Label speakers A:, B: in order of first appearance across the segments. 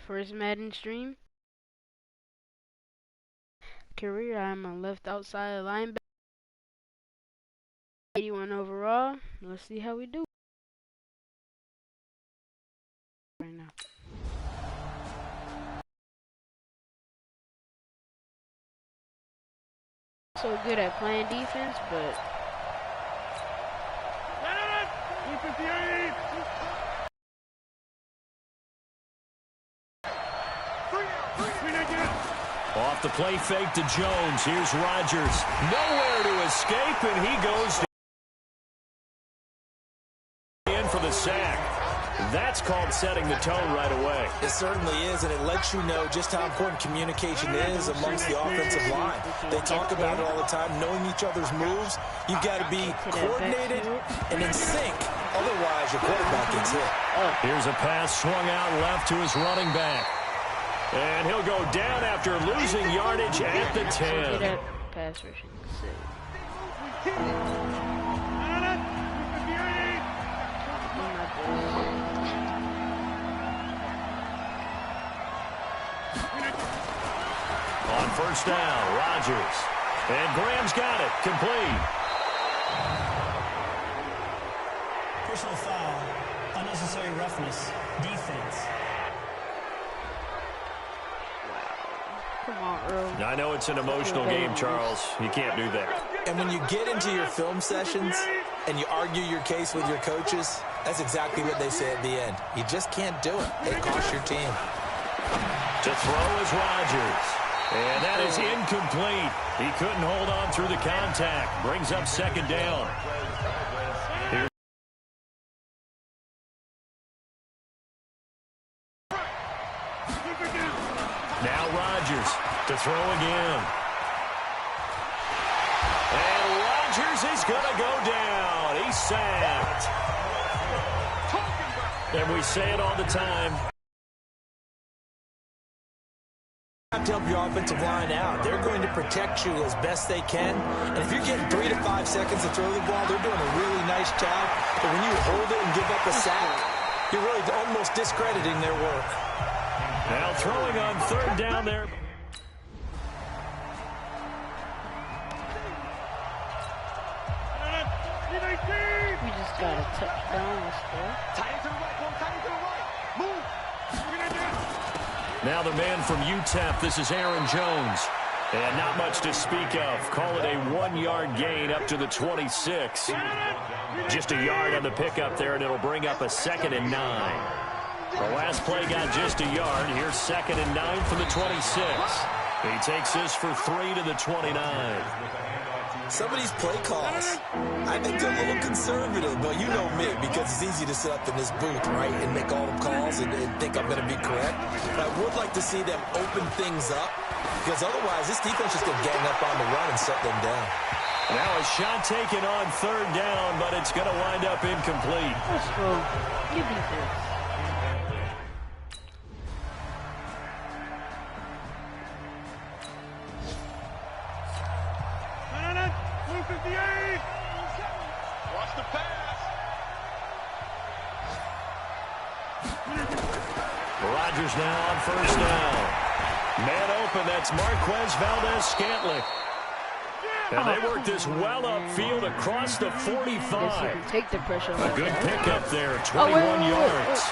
A: first Madden stream. Career, I'm a left outside linebacker. 81 overall. Let's see how we do right now. So good at playing defense, but
B: off the play fake to Jones. Here's Rodgers. Nowhere to escape, and he goes in for the sack. That's called setting the tone right away.
C: It certainly is, and it lets you know just how important communication is amongst the offensive line. They talk about it all the time, knowing each other's moves. You've got to be coordinated and in sync. Otherwise, your quarterback gets hit.
B: Here's a pass swung out left to his running back. And he'll go down after losing yardage at the 10.
A: Pass rushing.
B: On first down, Rodgers. And Graham's got it. Complete.
D: Personal foul. Unnecessary roughness. Defense.
A: Come on, Earl.
B: I know it's an emotional game, Charles. You can't do that.
C: And when you get into your film sessions and you argue your case with your coaches, that's exactly what they say at the end. You just can't do it. It costs your team.
B: To throw is Rodgers. And that is incomplete. He couldn't hold on through the contact. Brings up second down. Here's now Rodgers to throw again. And Rodgers is going to go down. He's sacked. And we say it all the time.
C: To help your offensive line out. They're going to protect you as best they can. And if you're getting 3 to 5 seconds to throw the ball, they're doing a really nice job. But when you hold it and give up a sack, you're really almost discrediting their work.
B: Now throwing on third down there.
A: We just got a touchdown. Let's go.
B: Now the man from UTEP, this is Aaron Jones. And not much to speak of. Call it a 1-yard gain up to the 26. Just a yard on the pickup there, and it'll bring up a 2nd and 9. The last play got just a yard. Here's 2nd and 9 from the 26. He takes this for 3 to the 29.
C: Some of these play calls, I think they're a little conservative, but you know me, because it's easy to sit up in this booth, right, and make all the calls and think I'm going to be correct. But I would like to see them open things up, because otherwise this defense is going to gang up on the run and shut them down.
B: Now a shot taken on third down, but it's going to wind up incomplete.
A: Let's go. Give me this.
B: Rodgers now on first down. Man open, that's Marquez Valdez-Scantling. And they work this well upfield across the 45.
A: Take the pressure.
B: A good pickup there, 21 yards.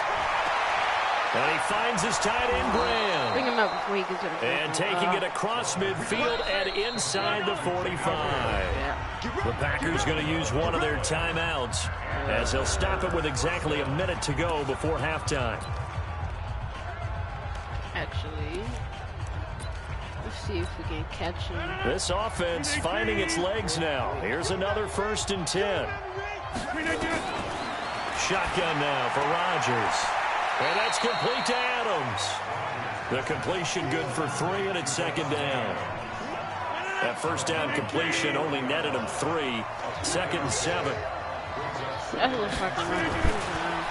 B: And he finds his tight end, Graham.
A: Bring him up before he gets to the
B: and taking it across midfield and inside the 45. The Packers going to use one of their timeouts as they'll stop it with exactly a minute to go before halftime.
A: Actually, let's see if we can catch him.
B: This offense finding its legs now. Here's another 1st and 10. Shotgun now for Rodgers. And that's complete to Adams. The completion good for 3, and it's 2nd down. That first down completion only netted him 3. 2nd and 7.
A: That looks like a run.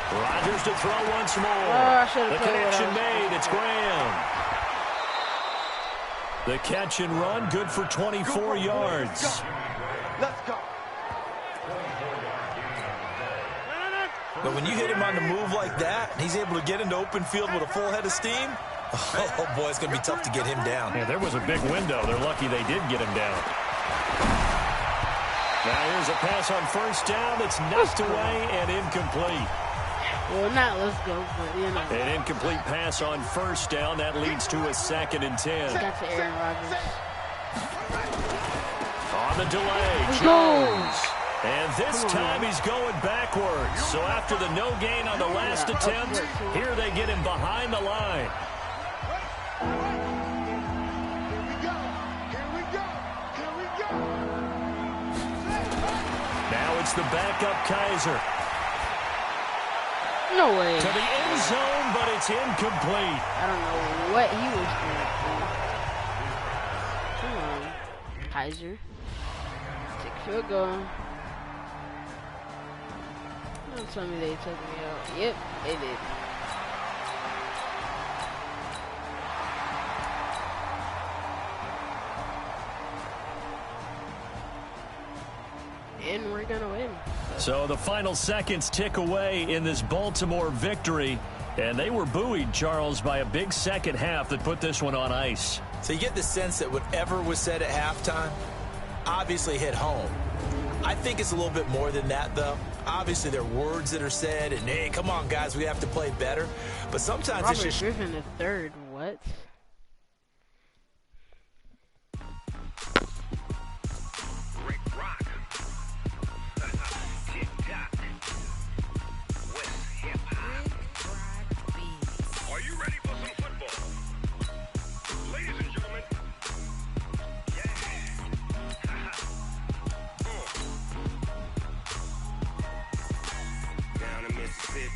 B: Rodgers to throw once more.
A: Oh,
B: the connection made. It's Graham. The catch and run good for 24 yards.
C: Let's go. But when you hit him on the move like that, and he's able to get into open field with a full head of steam, oh boy, it's going to be tough to get him down.
B: Yeah, there was a big window. They're lucky they did get him down. Now here's a pass on first down that's knocked away and incomplete.
A: Well, not let's go, but you know.
B: An incomplete pass on first down. That leads to a 2nd and 10.
A: Got to Aaron Rodgers.
B: On the delay, Jones. And this time he's going backwards. So after the no gain on the last attempt, here they get him behind the line. Now it's the backup Kaiser.
A: No way.
B: To the end zone, but it's incomplete.
A: I don't know what he was doing. Come on, Kaiser. Take field goal. Don't tell me they took me out. Yep, they did. And we're gonna win.
B: So the final seconds tick away in this Baltimore victory. And they were buoyed, Charles, by a big second half that put this one on ice.
C: So you get the sense that whatever was said at halftime obviously hit home. I think it's a little bit more than that, though. Obviously, there are words that are said, and, hey, come on, guys, we have to play better. But sometimes
A: Robert
C: it's just...
A: Griffin the third, what?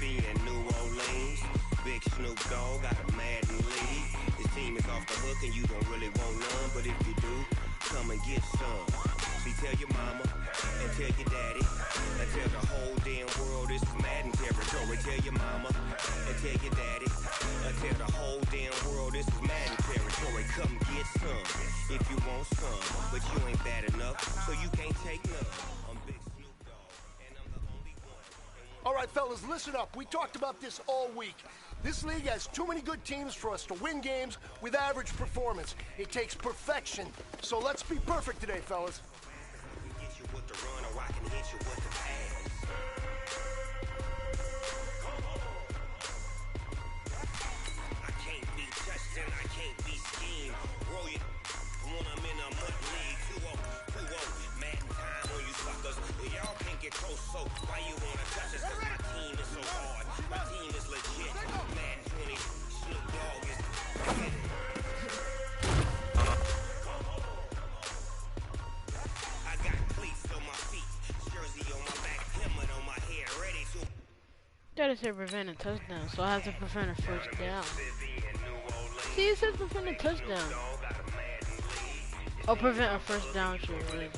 E: And New Orleans, big Snoop Dogg got a Madden lead. His team is off the hook and you don't really want none, but if you do, come and get some. See, tell your mama and tell your daddy and tell the whole damn world this is Madden territory. Tell your mama and tell your daddy and tell the whole damn world this is Madden territory. Come get some if you want some, but you ain't bad enough, so you can't take none. I'm big Snoop Dogg and I'm the only one.
F: All right, fellas, listen up. We talked about this all week. This league has too many good teams for us to win games with average performance. It takes perfection. So let's be perfect today, fellas.
E: Get you with the run or I can hit you with the pass. I can't be touched and I can't be schemed. Roll you when I'm in a mud league. 2-0, 2-0. Madden time on you suckers. Y'all can't get close, so why you wanna touch us? Cause my team is so hard. My team is legit. Madden 20, Snoop Dogg is I got cleats on my feet, jersey on my back, helmet on my head, ready to.
A: That is a prevent a touchdown, so I have to prevent a first down. See, it says prevent a touchdown. Oh, prevent a first down, sure. Really.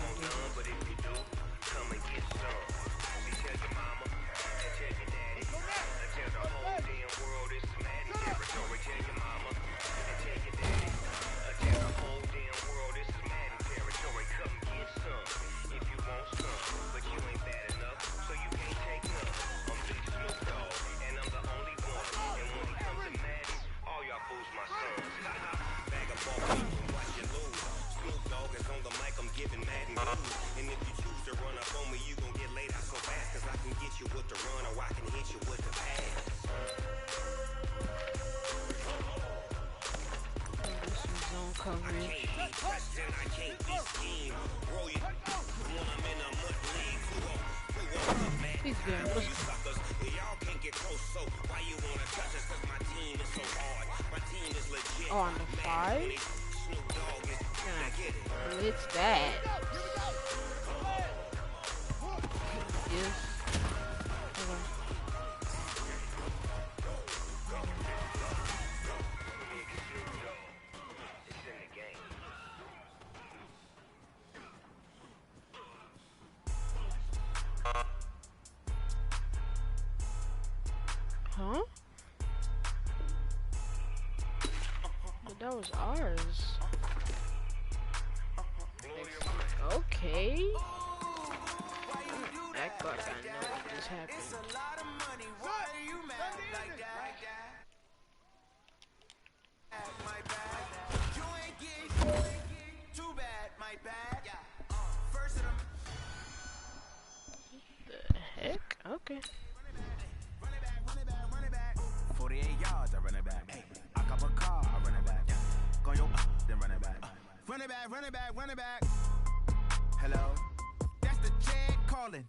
A: And if you choose to run up on me, you gon' get laid out so fast. Cause I can get you with the run or I can hit you with the pass. This is zone coverage.
E: I can't be touched and I can't be schemed. Roll you when I'm in a mud league. 2-0, man.
A: He's good.
E: You suckers, y'all can't get close, so why you wanna touch us? Cause my team is so hard. My team is legit.
A: Oh, on the 5?
E: Snoop Dogg is
A: Well, it's bad. Yes. Huh? But that was ours. Okay. Back fuck, I know what just happened.
E: It's a lot of money. Why are you mad like that? My bad. You ain't getting too bad, my bad. First of them.
A: The heck? Okay.
E: Run it back, run it back, run it back. 48 yards, I run it back. I cop a car, I run it back. Go yo, then run it back. Run it back, run it back, run it back. Hello? That's the check calling.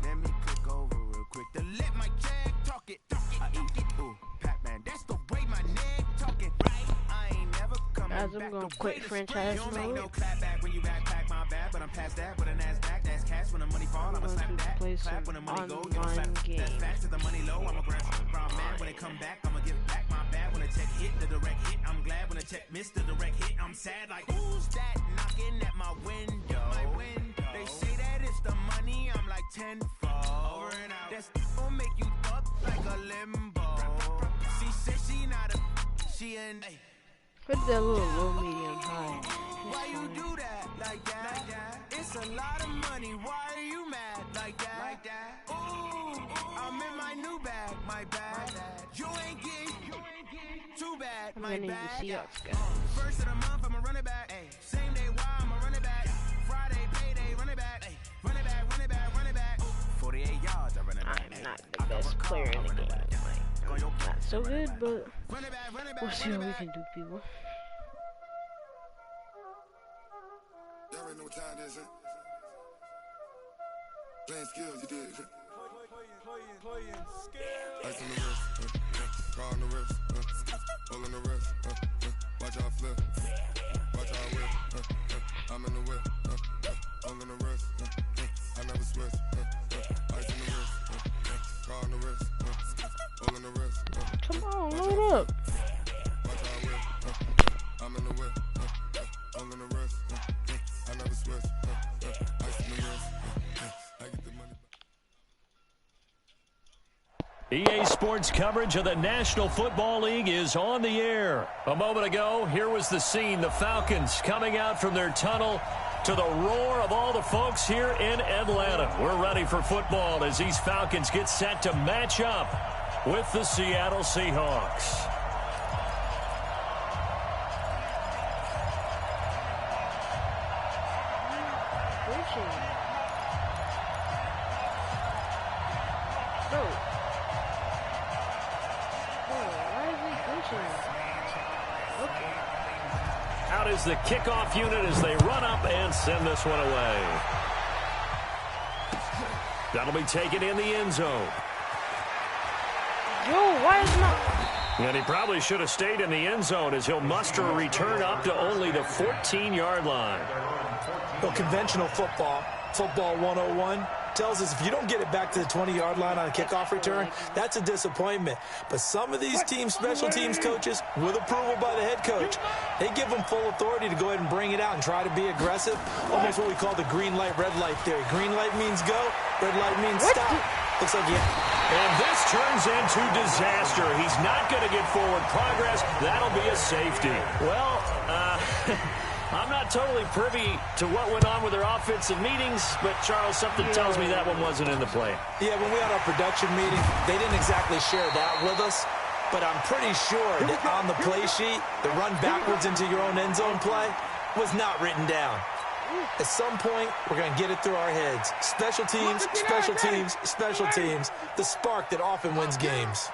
E: Let me click over real quick to let my check talk it. I eat it. Ooh, Pac-Man, that's the way my neck talking. Right? I ain't never coming
A: Guys,
E: back.
A: I'm gonna quit franchise
E: You don't make
A: mode.
E: no clap back when you backpack my bad, but I'm past that with an ass back. That's cash when the money fall, I'ma slap that.
A: Play
E: Clap
A: some
E: when the money go,
A: online
E: that's
A: games.
E: facts to the money low. I'ma grab brown man when it come back. I'ma give back my bad when the check hit the direct hit. I'm glad when the check missed the direct hit. I'm sad like who's that knocking at my window? My window. They say that it's the money. I'm like tenfold. Over and out. That's gonna make you up like a limbo. She said she not a she and
A: Put that little low, medium, high.
E: why you do that like that? It's a lot of money. Why are you mad like that? Ooh, I'm in my new bag, my bag. You ain't getting too bad,
A: I'm
E: my
A: gonna need
E: bag.
A: the Seahawks, guys.
E: First of the month, I'ma run it back. Same day, why I'ma run it back. Friday, payday, run it back. Run it back, run it back, run it back. 48 yards, I run it back.
A: I'm not the best player in the game. Like, not so good, but we'll see what we can do, people.
G: Y'all already know what time it is, huh? Playing skills, you did. Playing skills. Ice on the wrist, car on the wrist, hole in the wrist, watch out flip, watch out whip, I'm in the whip, hole in the wrist, I never switch, ice on the wrist, car on the wrist, hole in the wrist,
A: Come on, load up.
G: watch out whip, I'm in the whip, hole in the wrist, I never switch, ice on the wrist, I get the money.
B: EA Sports coverage of the National Football League is on the air. A moment ago, here was the scene. The Falcons coming out from their tunnel to the roar of all the folks here in Atlanta. We're ready for football as these Falcons get set to match up with the Seattle Seahawks. Out is the kickoff unit as they run up and send this one away. That'll be taken in the end zone.
A: Yo, why is not...
B: And he probably should have stayed in the end zone as he'll muster a return up to only the 14-yard line.
C: Well, conventional football 101, tells us if you don't get it back to the 20-yard line on a kickoff return, that's a disappointment. But some of these teams, special teams coaches, with approval by the head coach, they give them full authority to go ahead and bring it out and try to be aggressive. Almost what we call the green light, red light theory. Green light means go, red light means stop. Looks like
B: And this turns into disaster. He's not going to get forward progress. That'll be a safety. Well, I'm not totally privy to what went on with their offensive meetings, but, Charles, something tells me that one wasn't in the play.
C: Yeah, when we had our production meeting, they didn't exactly share that with us, but I'm pretty sure that on the play sheet, the run backwards into your own end zone play was not written down. At some point, we're going to get it through our heads. Special teams, special teams, special teams, the spark that often wins games.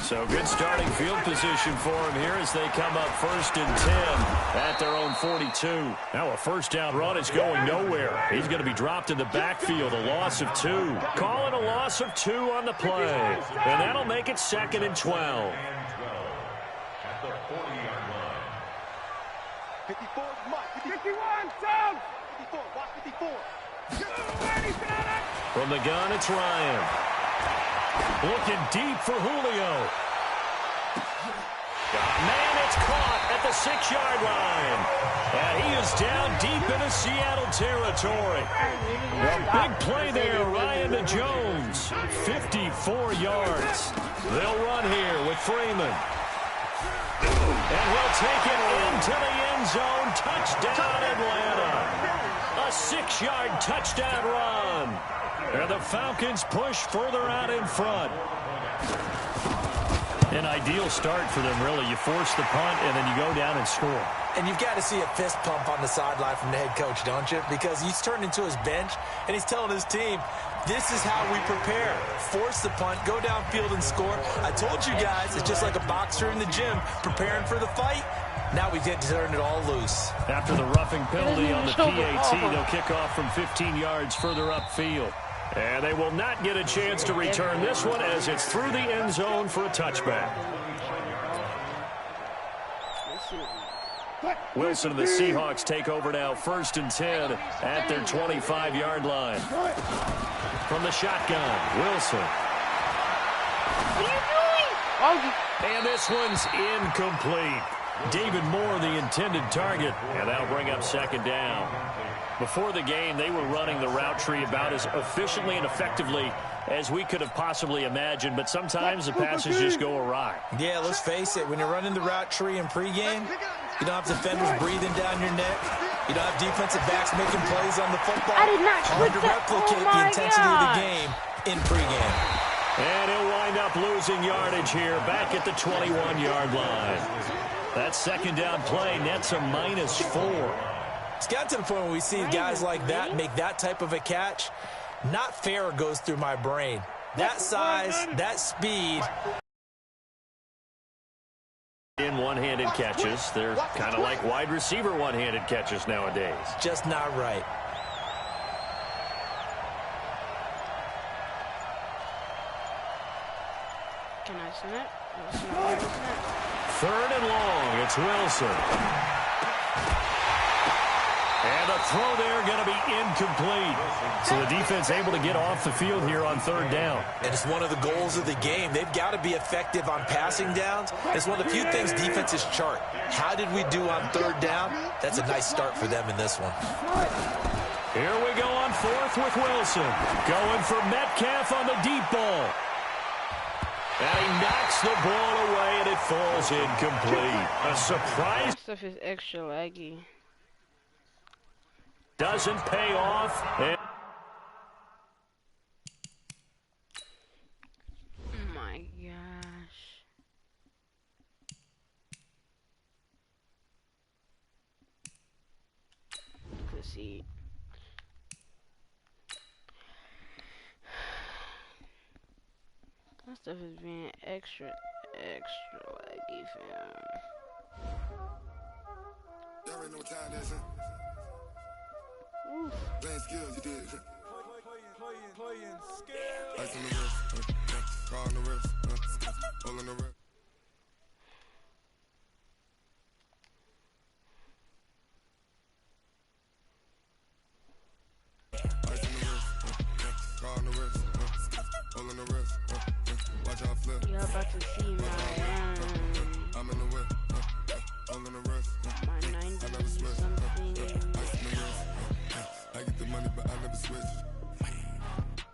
B: So good starting field position for him here as they come up 1st and 10 at their own 42. Now a first down run is going nowhere. He's going to be dropped in the backfield, a loss of 2. Calling a loss of 2 on the play. And that'll make it 2nd and 12.
F: 54, Mike. 51, Sam. 54, watch 54.
B: From the gun, it's Ryan. Looking deep for Julio. Man, it's caught at the 6-yard line. And he is down deep into Seattle territory. A big play there, Ryan to Jones. 54 yards. They'll run here with Freeman. And he'll take it into the end zone. Touchdown, Atlanta. A 6-yard touchdown run. And the Falcons push further out in front. An ideal start for them, really. You force the punt, and then you go down and score.
C: And you've got to see a fist pump on the sideline from the head coach, don't you? Because he's turned into his bench, and he's telling his team, this is how we prepare. Force the punt, go downfield and score. I told you guys, it's just like a boxer in the gym preparing for the fight. Now we get to turn it all loose.
B: After the roughing penalty on the PAT, they'll kick off from 15 yards further upfield. And they will not get a chance to return this one as it's through the end zone for a touchback. Wilson and the Seahawks take over now, 1st and 10 at their 25-yard line. From the shotgun, Wilson.
A: What are you doing?
B: And this one's incomplete. David Moore, the intended target, and that'll bring up 2nd down. Before the game, they were running the route tree about as efficiently and effectively as we could have possibly imagined, but sometimes the passes just go awry.
C: Yeah, let's face it, when you're running the route tree in pregame, you don't have defenders breathing down your neck. You don't have defensive backs making plays on the football.
A: I did not
C: Hard to replicate the intensity of the game in pregame.
B: And he'll wind up losing yardage here back at the 21-yard line. That 2nd down play nets a -4.
C: It's got to the point where we see guys like that make that type of a catch. Not fair goes through my brain. That size, that speed.
B: In one-handed catches, they're kind of like wide receiver one-handed catches nowadays.
C: Just not right.
A: Can I snap?
B: 3rd and long, it's Wilson. And the throw there going to be incomplete. So the defense able to get off the field here on 3rd down.
C: And it's one of the goals of the game. They've got to be effective on passing downs. It's one of the few things defenses chart. How did we do on 3rd down? That's a nice start for them in this one.
B: Here we go on 4th with Wilson. Going for Metcalf on the deep ball. And he knocks the ball away, and it falls incomplete. A surprise.
A: This stuff is extra laggy.
B: Doesn't pay off. And
A: oh my gosh. Pussy. That stuff is being extra laggy, fam.
G: Y'all already know what time it is, huh? Playing skills, you did. Playing skills. Ice on the wrist, car on the wrist, hole in the wrist. Ice on the wrist, car on the wrist, hole in the wrist. Watch out flip.
A: You're about to see my
G: I'm in the whip, hole in the wrist.
A: my 90 something.
G: I get the money, but I never switch.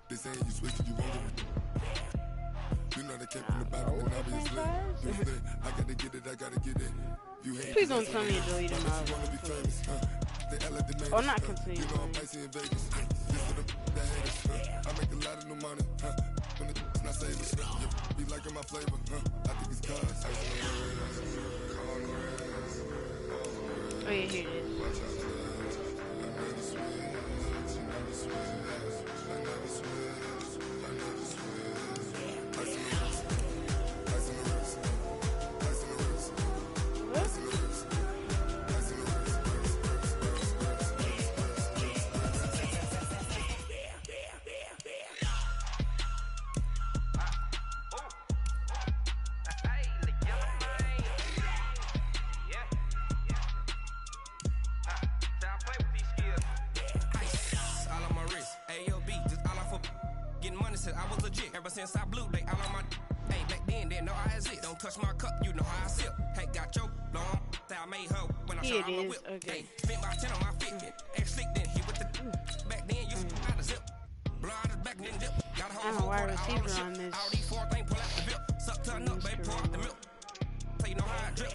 G: They saying you switch it, you won't get it. You know they came from the bottom and obviously. You say, I gotta get it, I gotta get it. You hate
A: Please don't tell me you're deleting
G: wanna be
A: my
G: famous, They elevate
A: or not continue.
G: You know I'm icy in Vegas. This for the haters, I make a lot of new money, When it's not saving, be liking my flavor, I think it's cause.
A: Oh yeah, here it is.
H: Ever since I blew, they all on my. Hey, back then, they know I exist. Don't touch my cup, you know how I sip. Hey, got your long. I made her when I shot my whip.
A: Okay.
H: Hey, spent about 10 on my Fitbit. Ex slick then, he with the. Back then, you out of zip. Blow out his back and then dip. Got a whole
A: wide
H: quarter all on the
A: receiver on
H: ship.
A: this.
H: All these 4 things pull out the bip. Suck to a nut, baby, pour out the milk. So you know how I drip.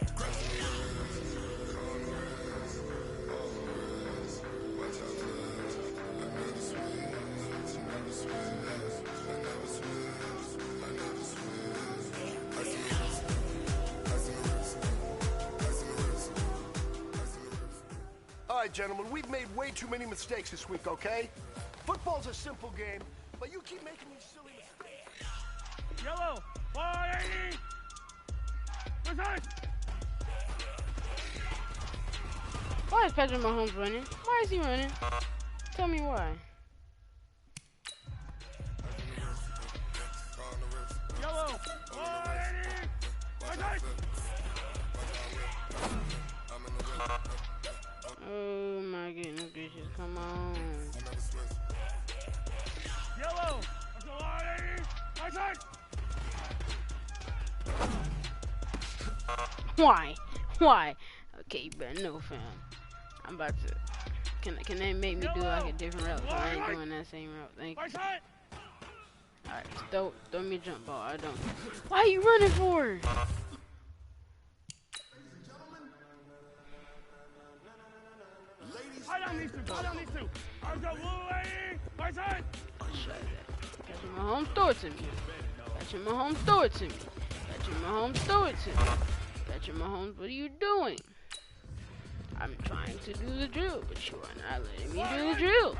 F: right, gentlemen, we've made way too many mistakes this week, okay? Football's a simple game, but you keep making these silly mistakes.
I: Yellow, 180.
A: Why is Patrick Mahomes running? Why is he running? Tell me why.
I: Yellow, 180.
A: Oh my goodness gracious, come on.
I: Yellow, 180.
A: Why? Why? Okay, but no, fam. I'm about to. Can they make me do like a different route? So I ain't doing that same route. Thank you. Alright, throw me a jump ball. I don't. Why are you running for?
I: I don't need to. I'll go away. My side.
A: Shut that. Patrick Mahomes, throw it to me. Patrick Mahomes, throw it to me. Patrick Mahomes, throw it to me. Patrick Mahomes, what are you doing? I'm trying to do the drill, but you are not letting me do the drill.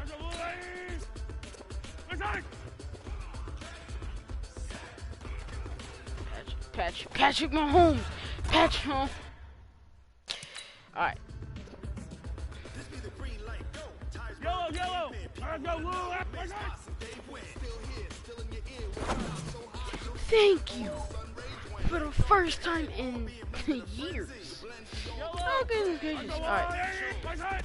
A: Patrick Mahomes. Patrick Mahomes. Alright.
I: Yellow. I'll go away.
A: Thank you. For the first time in years. Oh goodness gracious. Alright.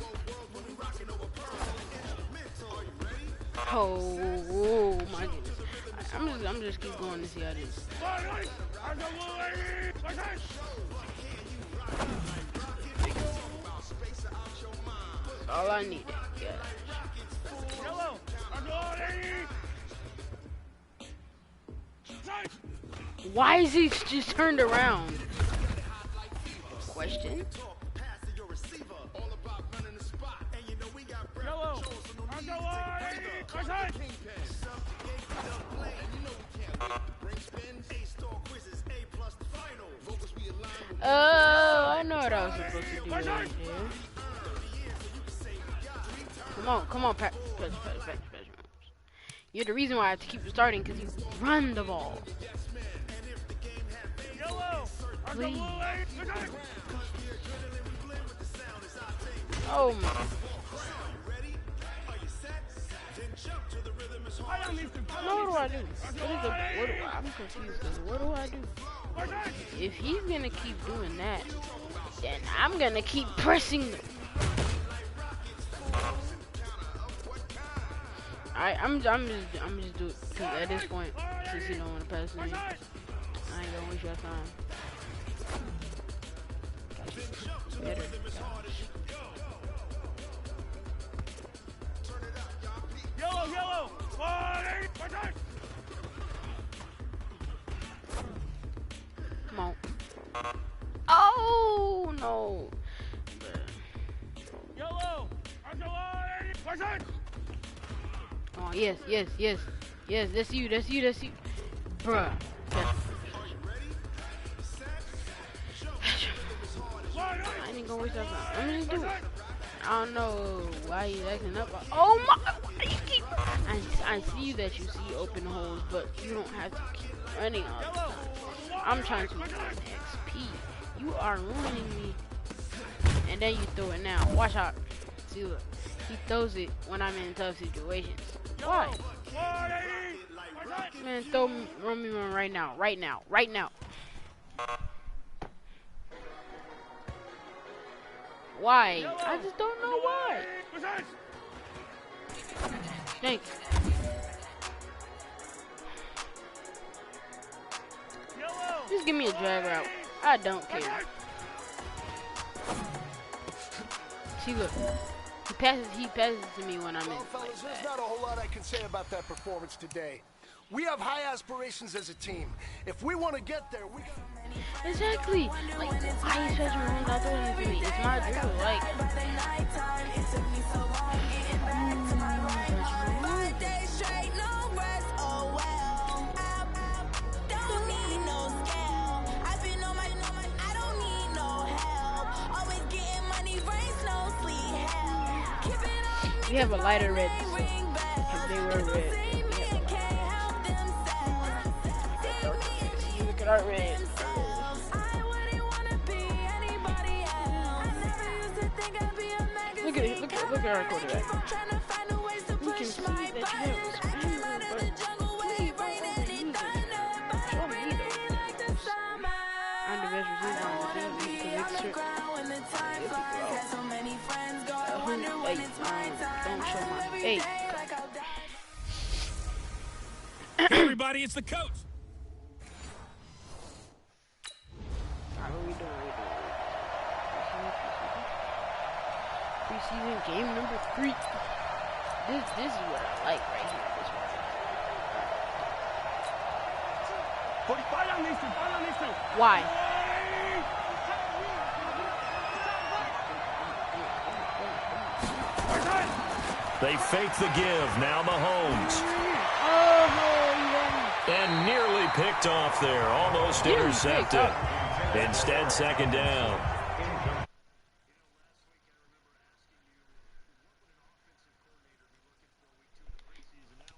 A: Oh my goodness. I'm just keep going to see how this. All I needed. Yeah. Why is he just turned around? Question. I know what I was supposed to do right there. Come on, Pat. You're the reason why I have to keep starting, because you run the ball. Please. Oh my. Now what do I do? I'm confused, because what do I do? If he's gonna keep doing that, then I'm gonna keep pressing them. I'm just do it, because at this point, since you don't want to pass me, I ain't gonna waste your time. Better.
I: Yellow.
A: Come on. Oh no.
I: Yellow.
A: Oh yes. That's you. Bruh. I ain't gonna waste that time. I'm just do it. I don't know why you acting up. Oh my! Why you keep? I see that you see open holes, but you don't have to keep running all the time. I'm trying to run XP. You are ruining me. And then you throw it now. Watch out. See look. He throws it when I'm in tough situations. Why? Man, run me one right now. Right now. Why? I just don't know why. Thanks. Just give me a drag route. I don't care. See, look. He passes to me when I'm in.
F: Well, fellas, there's not a whole lot I can say about that performance today. We have high aspirations as a team. If we want to get there, we got...
A: Exactly. Like, why is Patrick Mahomes not doing it to me? It's my drill. Like, We have a lighter red. So if they were red, then we have a lighter. Look at our red. Look at it. Look at our quarterback. We can see that you have spammer, but please don't overuse it. Show me though. I'm the best receiver on the team because it's true. Don't show my. Hey.
H: Everybody, it's the coach.
A: Alright, what are we doing? Preseason game number 3. This is what I like right here. This one. Why?
B: They fake the give. Now Mahomes. And nearly picked off there. Almost intercepted. Instead, second down.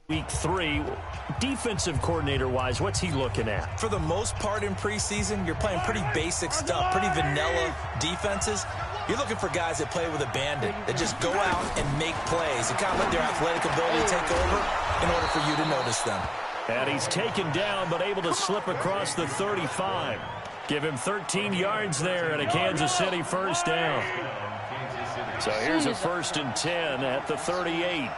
B: Week 3, defensive coordinator-wise, what's he looking at?
C: For the most part in preseason, you're playing pretty basic stuff, pretty vanilla defenses. You're looking for guys that play with abandon, that just go out and make plays and kind of let their athletic ability take over in order for you to notice them.
B: And he's taken down, but able to slip across the 35. Give him 13 yards there and a Kansas City first down. So here's a 1st and 10 at the 38.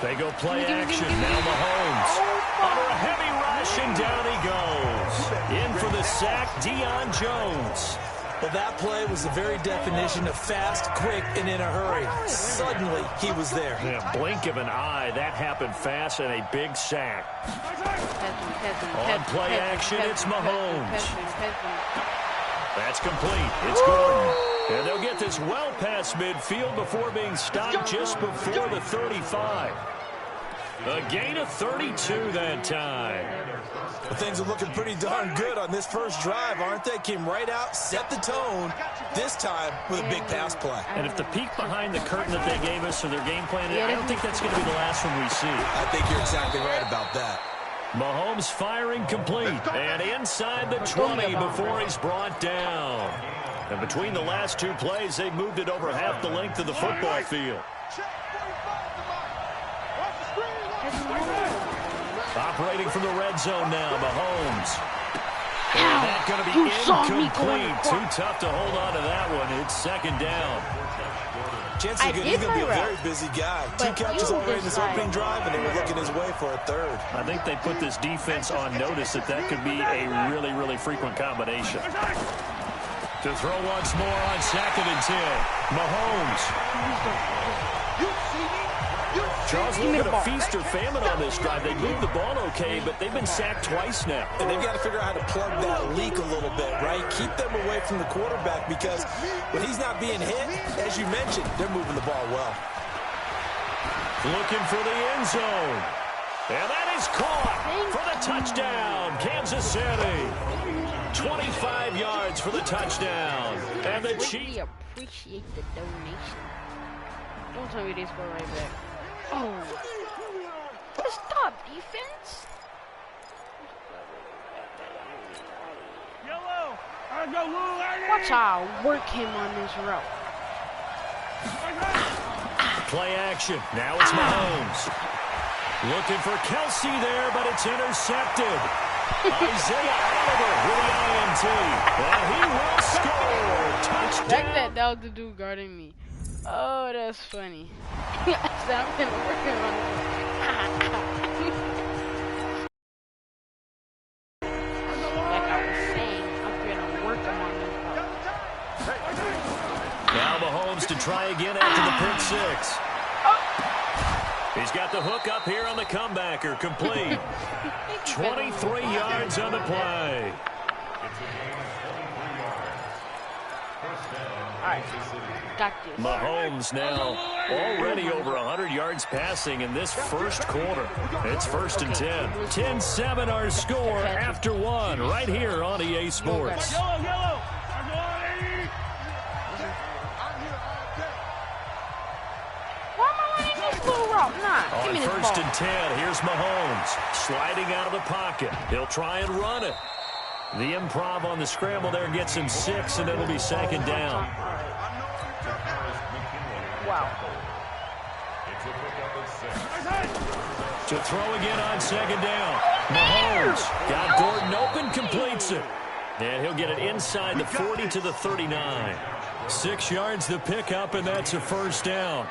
B: They go play action. Now Mahomes. Under a heavy rush, and down he goes. In for the sack, Deion Jones.
C: Well, that play was the very definition of fast, quick, and in a hurry. Suddenly, he was there.
B: Yeah, blink of an eye. That happened fast, and a big sack. On play action, it's Mahomes. That's complete. It's Gordon. And they'll get this well past midfield before being stopped just before the 35. A gain of 32 that time.
C: Well, things are looking pretty darn good on this first drive, aren't they? Came right out, set the tone, this time with a big pass play.
B: And if the peek behind the curtain that they gave us or their game plan, I don't think that's going to be the last one we see.
C: I think you're exactly right about that.
B: Mahomes firing complete and inside the 20 before he's brought down. And between the last 2 plays, they moved it over half the length of the football field. Operating from the red zone now, Mahomes. And that's going to be incomplete. Too tough to hold on to that one. It's second down.
C: Chances are good he's going to be a very busy guy. 2 catches already in this opening drive, and they were looking his way for a 3rd.
B: I think they put this defense on notice that that could be a really, really frequent combination. To throw once more on 2nd and 10. Mahomes. Charles, look at a feast or famine on this drive. They moved the ball okay, but they've been sacked twice now.
C: And they've got to figure out how to plug that leak a little bit, right? Keep them away from the quarterback because when he's not being hit, as you mentioned, they're moving the ball well.
B: Looking for the end zone. And that is caught for the touchdown, Kansas City. 25 yards for the touchdown. And the Chiefs
A: appreciate the donation. Don't tell me they score right back. Oh. Stop, defense. Watch how I work him on this route.
B: Play action. Now it's Mahomes. Looking for Kelsey there, but it's intercepted. Isaiah Oliver with the INT. And he will score. Touchdown.
A: Back that dog to do guarding me. Oh, that's funny. I'm gonna work him on like I was saying, I'm gonna work him on this.
B: Now Mahomes to try again after the pick 6. He's got the hook up here on the comebacker, complete. 23 yards on the play.
A: All right, got this.
B: Mahomes now already over 100 yards passing in this first quarter. It's 1st and 10. 10-7 our score after 1 right here on EA Sports.
A: ball. Nah, give
B: On
A: me this
B: first
A: ball.
B: and 10, here's Mahomes sliding out of the pocket. He'll try and run it. The improv on the scramble there gets him 6, and it'll be second down.
A: Wow.
B: To throw again on second down. Mahomes got Gordon open, completes it. And he'll get it inside the 40 to the 39. 6 yards the pickup, and that's a first down.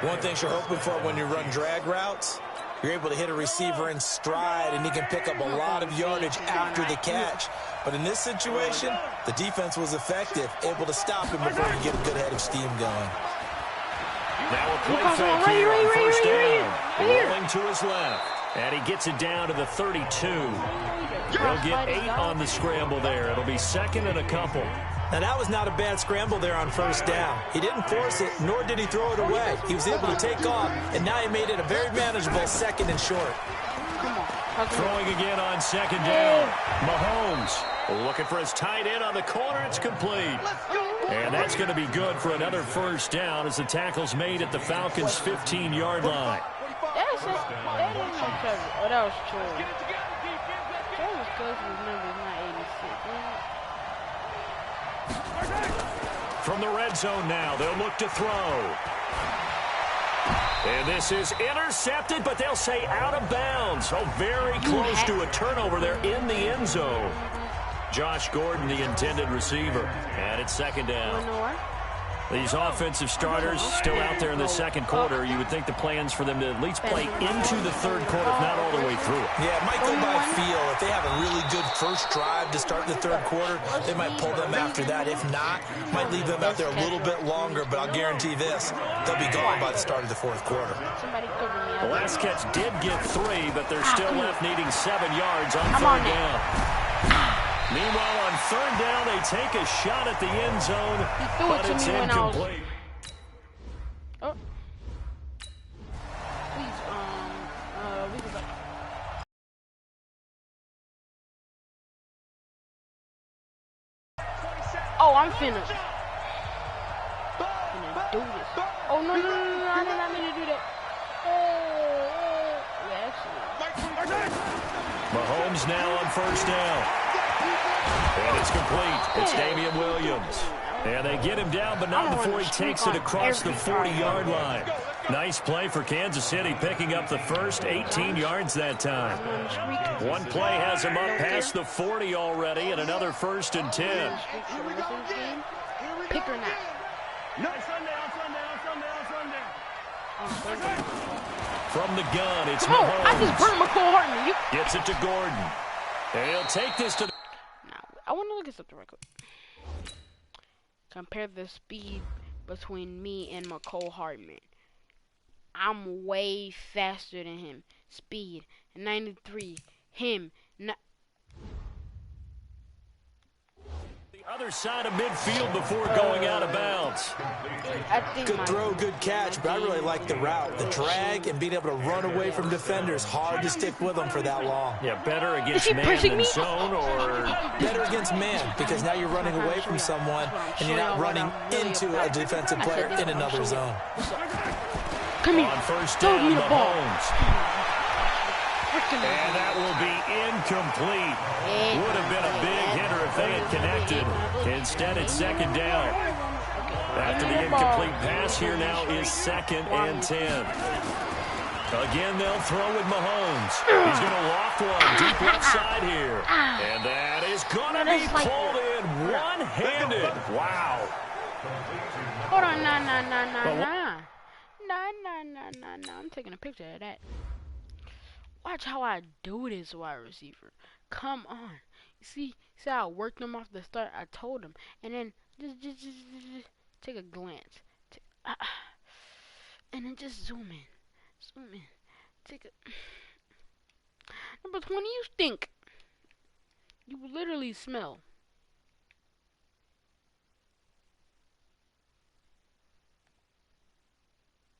C: One thing you're hoping for when you run drag routes, you're able to hit a receiver in stride, and he can pick up a lot of yardage after the catch. But in this situation, the defense was effective, able to stop him before he get a good head of steam going.
B: Now a play fake here on first down. Rolling to his left. And he gets it down to the 32. They'll get 8 on the scramble there. It'll be second and a couple.
C: Now, that was not a bad scramble there on first down. He didn't force it, nor did he throw it away. He was able to take off, and now he made it a very manageable second and short.
B: Throwing again on second down. Mahomes looking for his tight end on the corner. It's complete. And that's going to be good for another first down as the tackle's made at the Falcons' 15-yard line.
A: That ain't no Trevor. Oh, that was Troy. Trevor's coach's number is not 86.
B: From the red zone now, they'll look to throw. And this is intercepted, but they'll say out of bounds. Oh, very close to a turnover there in the end zone. Josh Gordon, the intended receiver. And it's second down. These offensive starters still out there in the second quarter. You would think the plans for them to at least play into the third quarter, if not all the way through it.
C: Yeah, it might go by feel. If they have a really good first drive to start the third quarter, they might pull them after that. If not, might leave them out there a little bit longer. But I'll guarantee this, they'll be gone by the start of the fourth quarter.
B: The last catch did get 3, but they're still left needing 7 yards on third down. Meanwhile, on third down, they take a shot at the end zone, but it's incomplete.
A: Oh. Please, we can go. Oh, I'm finna do this. Oh, no, I did not mean to do that. Yeah, actually.
B: Mahomes now on first down. And it's complete. It's Damian Williams. And they get him down, but not before he takes it across the 40-yard line. Nice play for Kansas City, picking up the first 18 yards that time. One play has him up past the 40 already, and another first and 10.
A: Pick or not.
B: From the gun, it's
A: Come on,
B: Mahomes.
A: I just burned McCall Hartman.
B: Gets it to Gordon. And he'll take this to the...
A: Now, I want to look at something real quick. Compare the speed between me and McCall Hartman. I'm way faster than him. Speed, 93. Him,
B: other side of midfield before going out of bounds.
C: Good throw, good catch, but I really like the route. The drag and being able to run away from defenders. Hard to stick with them for that long.
B: Yeah, better against man than zone, or...
C: Better against man, because now you're running away from someone and you're not running into a defensive player in another zone.
A: Come here.
B: On first
A: Throw
B: down,
A: me the ball.
B: Mahomes. And that will be incomplete. Would have been a big hitter if they had connected. Instead, it's second down. After the incomplete pass, here now is second and 10. Again, they'll throw with Mahomes. He's going to loft one deep left side here. And that is going to be pulled in one-handed. Wow.
A: Hold on, nah. I'm taking a picture of that. Watch how I do this, wide receiver. Come on. See how I worked him off the start? I told him. And then just take a glance. And then just zoom in. Take a... Number 20, you stink. You literally smell.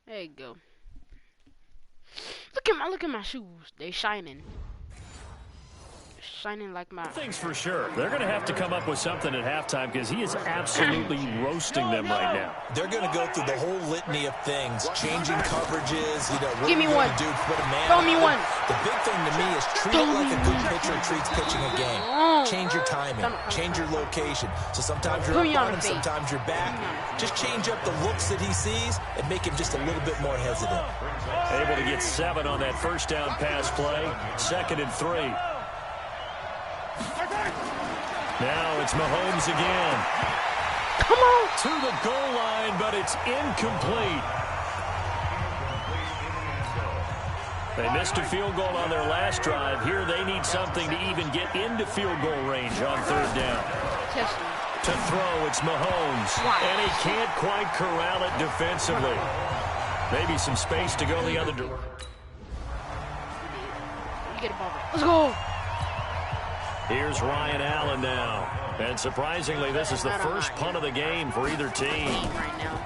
A: There you go. Look at my shoes. They shining. signing like my...
B: Things for sure. They're going to have to come up with something at halftime because he is absolutely roasting them right now.
C: They're going to go through the whole litany of things, changing coverages, you know, what
A: Give me
C: are you
A: one.
C: going to do? Put a man
A: Throw
C: on
A: me
C: him.
A: one.
C: The big thing to me is treat it like a good pitcher treats pitching a game. Change your timing. Change your location. So sometimes you're up on him, sometimes you're back. Just change up the looks that he sees and make him just a little bit more hesitant.
B: Able to get 7 on that first down pass play. 2nd and 3. Now it's Mahomes again.
A: Come on.
B: To the goal line, but it's incomplete. They missed a field goal on their last drive. Here they need something to even get into field goal range on 3rd down. To throw, it's Mahomes. And he can't quite corral it defensively. Maybe some space to go the other direction.
A: Let's go.
B: Here's Ryan Allen now. And surprisingly, this is the first punt of the game for either team.
A: Right now.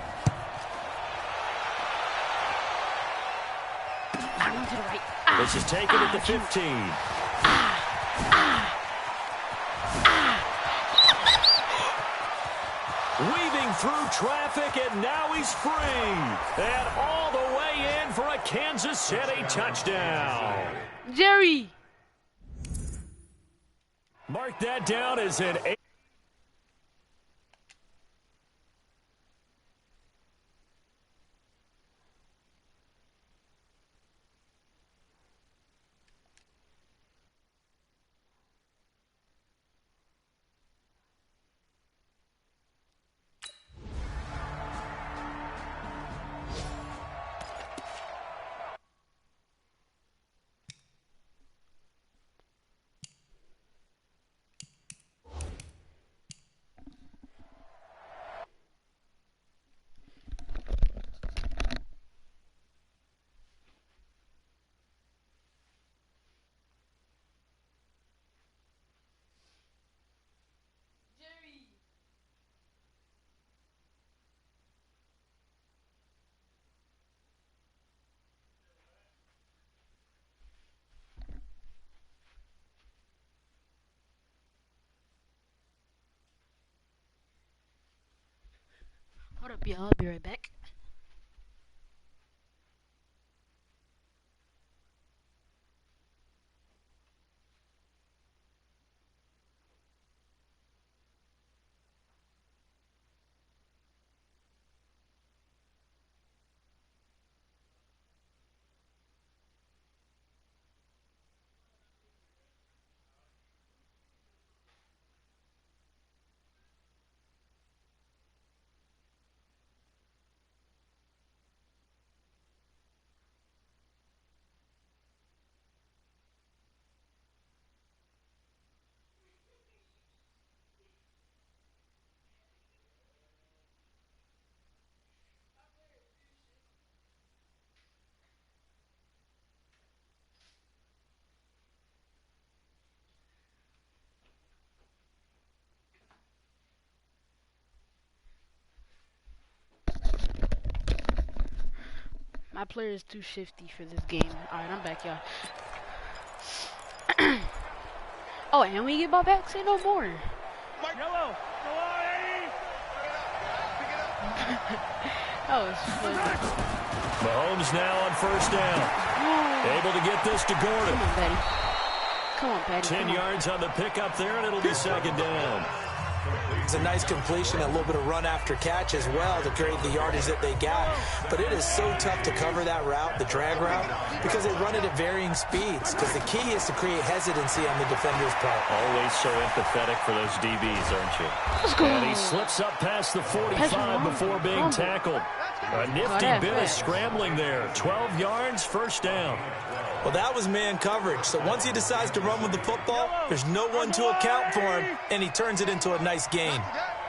B: This is taken at the 15. Weaving through traffic, and now he's free. And all the way in for a Kansas City touchdown.
A: Jerry.
B: Mark that down as an 8.
A: Hold up, y'all. I'll be right back. My player is too shifty for this game. Alright, I'm back, y'all. Oh, and we get ball back? Say no more.
I: Yellow.
A: That was funny.
B: Mahomes now on 1st down. Able to get this to Gordon.
A: Come on, Patty. Come on, Patty.
B: 10 yards on the pickup there, and it'll be 2nd down.
C: It's a nice completion, a little bit of run after catch as well to create the yardage that they got. But it is so tough to cover that route, the drag route, because they run it at varying speeds. Because the key is to create hesitancy on the defender's part.
B: Always so empathetic for those DBs, aren't you?
A: Let's go.
B: And he slips up past the 45 before being tackled. A nifty bit of scrambling there. 12 yards, 1st down.
C: Well, that was man coverage. So once he decides to run with the football, there's no one to account for him, and he turns it into a nice gain.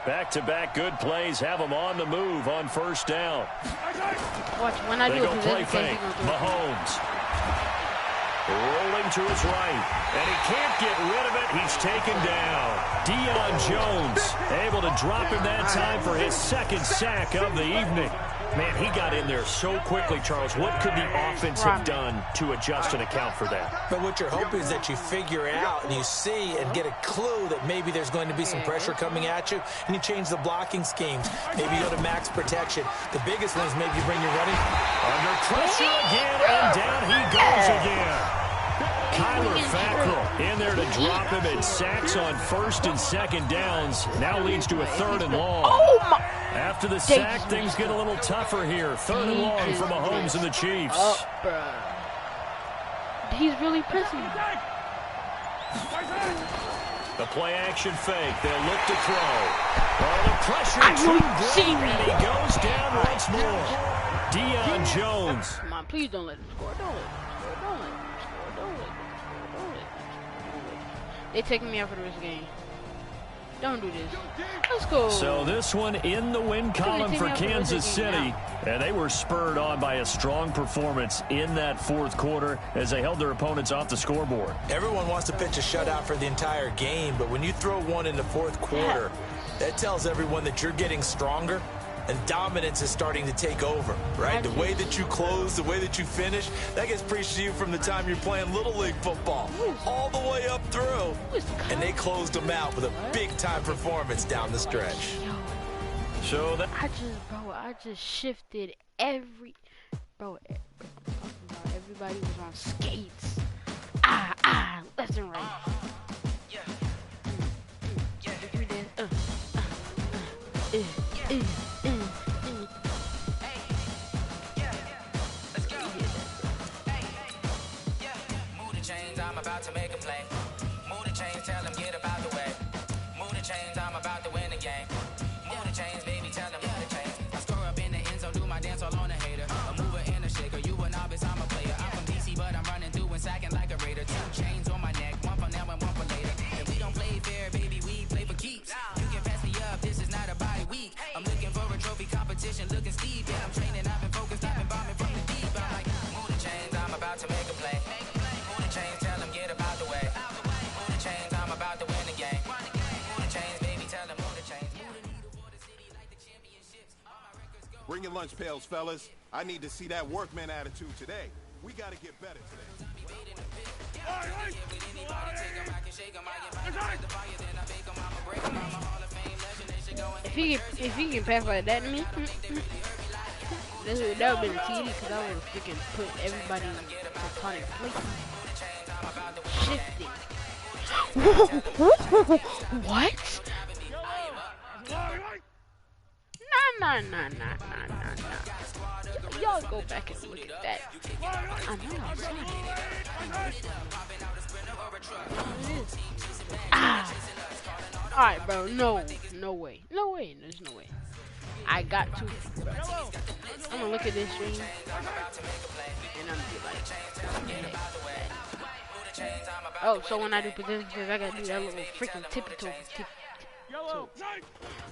B: Back-to-back good plays have him on the move on 1st down.
A: Watch, when I
B: They
A: do
B: go
A: it,
B: play fake. Mahomes. Rolling to his right. And he can't get rid of it. He's taken down. Deion Jones able to drop him that time for his 2nd sack of the evening. Man, he got in there so quickly, Charles. What could the offense have done to adjust and account for that?
C: But what you're hoping is that you figure it out and you see and get a clue that maybe there's going to be some pressure coming at you, and you change the blocking schemes. Maybe you go to max protection. The biggest one is maybe you bring your running.
B: Under pressure again, and down he goes again. Kyler Fackrell in there to drop him, and sacks on 1st and 2nd downs. Now leads to a 3rd and long.
A: Oh my!
B: After the sack, things get a little tougher here. 3rd and long for Mahomes and the Chiefs.
A: Oh, bro. He's really pressing.
B: The play action fake. They'll look to throw. Oh, the pressure too great, and he goes down once more. Deion Jones.
A: Come on, please don't let him score. Don't let him score. Don't let him score. Don't let him score. Don't let him score. They taking me out for the rest of the game. Don't do this. Let's go.
B: So this one in the win column for Kansas City. And they were spurred on by a strong performance in that 4th quarter as they held their opponents off the scoreboard.
C: Everyone wants to pitch a shutout for the entire game, but when you throw one in the 4th quarter, that tells everyone that you're getting stronger. And dominance is starting to take over, right? The way that you close, the way that you finish, that gets preached to you from the time you're playing Little League football all the way up through. And they closed them out with a big-time performance down the stretch.
B: So that
A: I just shifted everybody was on skates. Left and right.
J: I'm about to make a play. Move the chains, tell them get about the way. Move the chains, I'm about to win the game. Move the chains, baby, tell them move the chains. I score up in the end zone, do my dance all on a hater. A mover and a shaker, you a novice, I'm a player. I'm from DC, but I'm running through and sacking like a raider. 2 chains on my neck, one for now and one for later. And we don't play fair, baby, we play for keeps. You can pass me up, this is not a bye week. I'm looking for a trophy competition, looking steep. Yeah, I'm training, I've been focused, I've been bombing from the deep. I'm like, move the chains, I'm about to make a play. Move the chains, tell them get about the way. Move the chains, I'm about to win the game. Move the chains, baby, tell them move the chains. Move the needle for the city like the championships. All my records go.
K: Bring your lunch pails, fellas. I need to see that workman attitude today. We got to get better today.
A: If he can pass like that to me, that would have been TD because I would have freaking put everybody in the tectonic plate. Shifting. What? Nah. Y'all go back and look at that. I know outside. Alright, bro. No way. There's no way. I got to. I'm gonna look at this stream and I'm gonna be like, oh, so when I do positions, I gotta do that little freaking tippy toe.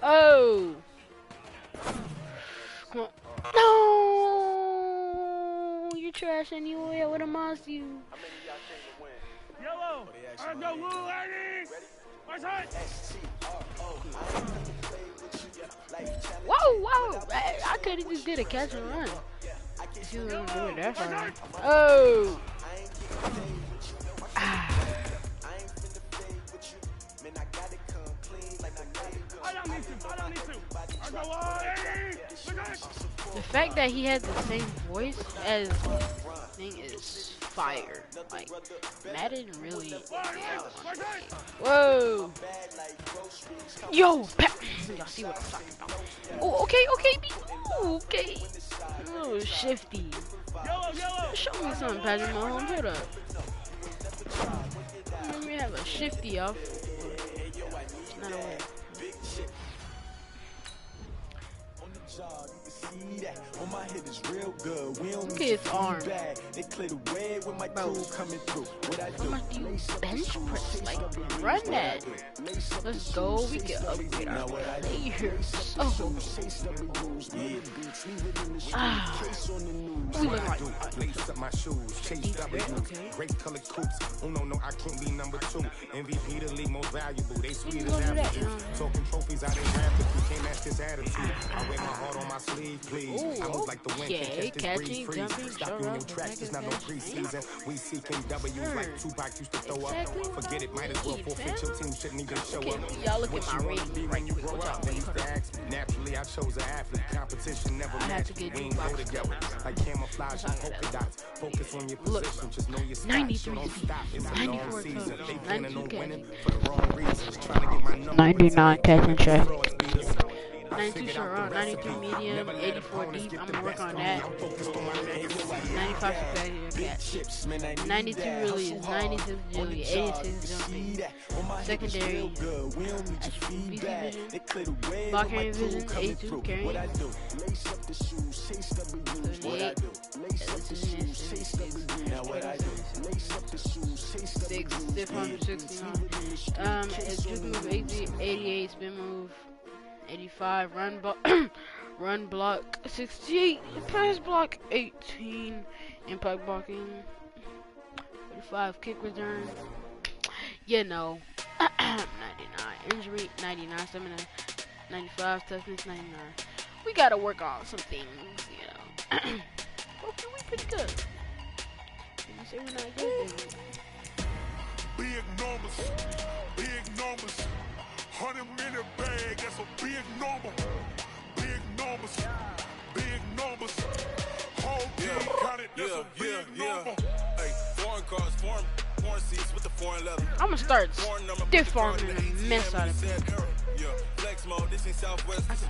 A: Oh. Come on. No! You're trash anyway. I would have mossed you.
I: Yellow! I go little lady! What's that?
A: Whoa! I could have just did a catch and run. You were gonna do it that far. Oh!
I: I don't need to. I go lady!
A: The fact that he has the same voice as thing is fire. Like, Madden really. Whoa! Yo! Y'all see what I'm talking about? Oh, okay. Okay. Oh, shifty. Show me something, Patrick Mahomes. Hold up. Let me have a shifty off. It's not a way. Look at his arm. Bro, how much do you bench press? Like, run that. Let's go. We can upgrade our players. Oh. We look like
K: lace up my shoes, chase W, great colored coats. Oh no, I can't be number 2. MVP the league most valuable. They sweet as apples. Talking trophies, I didn't rap if you came at
G: catch this attitude. I wear my heart on my sleeve, please. I move like the wind can catch this breeze, freeze. Stop you in your tracks, it's not no preseason. We seeking W's like Tupac used to throw up. Forget it, might as well forfeit. Your team shouldn't even show up.
A: Y'all look at my rating
G: when you grow up, they used to ask me. Naturally, I chose an athlete. Competition never matched. We ain't go together like camouflage and polka dots. Focus on your position, just know your spot.
A: 93
G: Don't stop. It's a long season. They planning on
A: 92
G: winning for the wrong reasons. Trying to get my number.
A: 99 catching check. 92 short run, 93 medium, 84 deep. I'm gonna work on that. 95 catch. 92 release, 96 agility, 86 jumping. Secondary, BC vision, block carrying vision, 82 carrying. 78. 6, stiff 169. Juke move 88, spin move 85, run block 68, pass block 18, impact blocking 45, kick return. You know, 99 injury, 99 stamina, 95 toughness, 99. We gotta work on some things, you know. Hopefully we pretty good. If you say we're not good, then
L: big numbers, 100-minute bag, that's a big number. Big numbers, whole team counted, that's a big number.
M: Hey, foreign cars, foreign seats with the foreign leather.
A: I'm gonna start stiff arming the mess out of it.
M: Yeah, flex mode, this in Southwest, this is